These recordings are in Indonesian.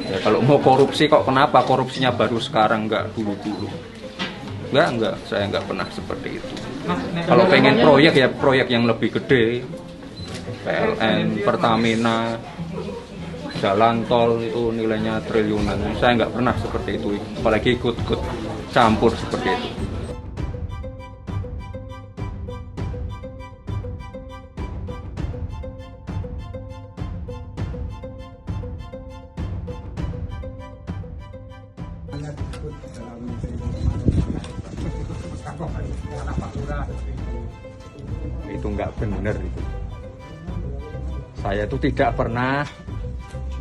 Ya kalau mau korupsi kok kenapa korupsinya baru sekarang, nggak dulu-dulu? Enggak, saya nggak pernah seperti itu. Kalau pengen proyek ya proyek yang lebih gede, PLN, Pertamina, jalan tol itu nilainya triliunan. Saya nggak pernah seperti itu, apalagi ikut-ikut campur seperti itu. Itu nggak benar itu. Saya itu tidak pernah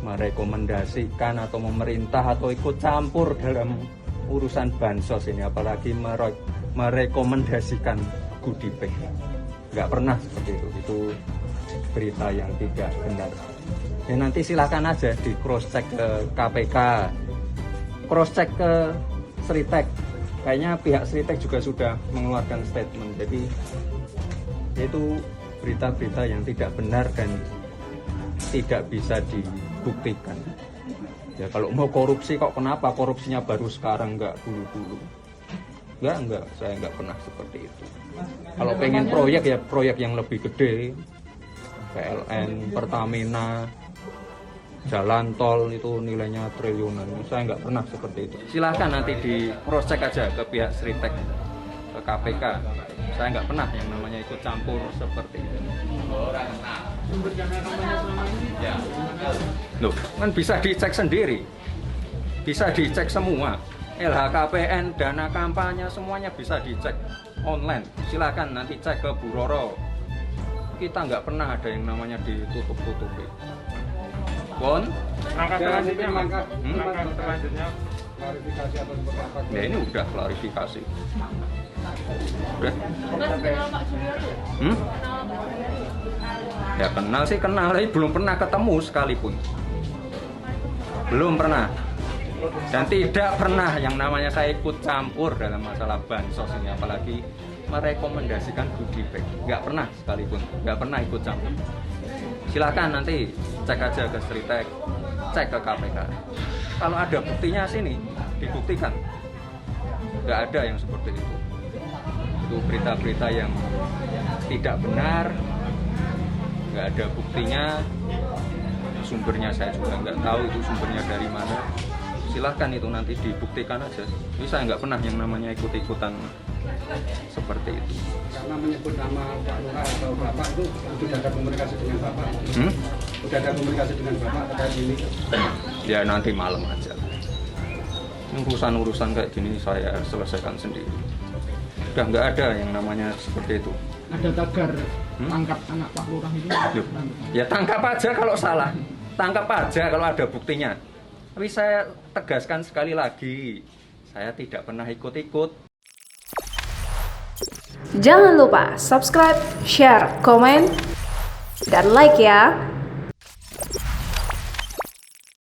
merekomendasikan atau memerintah atau ikut campur dalam urusan bansos ini, apalagi merekomendasikan goodie bag. Nggak pernah seperti itu. Itu berita yang tidak benar. Ya nanti silakan aja di cross check ke KPK, cross check ke Sritek. Kayaknya pihak Sritek juga sudah mengeluarkan statement. Jadi itu berita-berita yang tidak benar dan tidak bisa dibuktikan. Ya kalau mau korupsi kok kenapa korupsinya baru sekarang, nggak dulu-dulu? Enggak, saya nggak pernah seperti itu. Kalau pengen proyek ya proyek yang lebih gede, PLN, Pertamina, jalan tol itu nilainya triliunan. Saya nggak pernah seperti itu. Silahkan nanti di cross check aja ke pihak Sritek, ke KPK. Saya nggak pernah yang namanya ikut campur seperti itu. Sumber dana kampanye selama ini Loh, kan bisa dicek sendiri, bisa dicek semua. LHKPN, dana kampanye semuanya bisa dicek online. Silakan nanti cek ke Bu Roro. Kita nggak pernah ada yang namanya ditutup-tutupi. Pon? langkah selanjutnya langkah selanjutnya klarifikasi atau seperti apa? Ya ini udah klarifikasi. Udah. Mas kenal Pak Suryo? Hmm? Kenal Pak Suryo? Ya kenal sih kenal, tapi belum pernah ketemu sekalipun. Belum pernah. Dan tidak pernah yang namanya saya ikut campur dalam masalah bansos ini, apalagi merekomendasikan goodie bag. Nggak pernah sekalipun, nggak pernah ikut campur. Silakan nanti cek aja ke Sritek, cek ke KPK. Kalau ada buktinya sini, dibuktikan. Nggak ada yang seperti itu. Itu berita-berita yang tidak benar, nggak ada buktinya, sumbernya saya juga nggak tahu itu sumbernya dari mana. Silahkan itu nanti dibuktikan aja. Jadi saya nggak pernah yang namanya ikut-ikutan seperti itu. Karena menyebut nama Pak Lurah atau Bapak itu sudah ada komunikasi dengan Bapak. Sudah ada komunikasi dengan Bapak terkait ini. Ya nanti malam aja. Urusan-urusan kayak gini saya selesaikan sendiri. Udah nggak ada yang namanya seperti itu. ada tagar tangkap anak Pak Lurah itu. Loh, ya tangkap aja kalau salah, tangkap aja kalau ada buktinya. Tapi saya tegaskan sekali lagi, saya tidak pernah ikut-ikut. Jangan lupa subscribe, share, komen, dan like ya.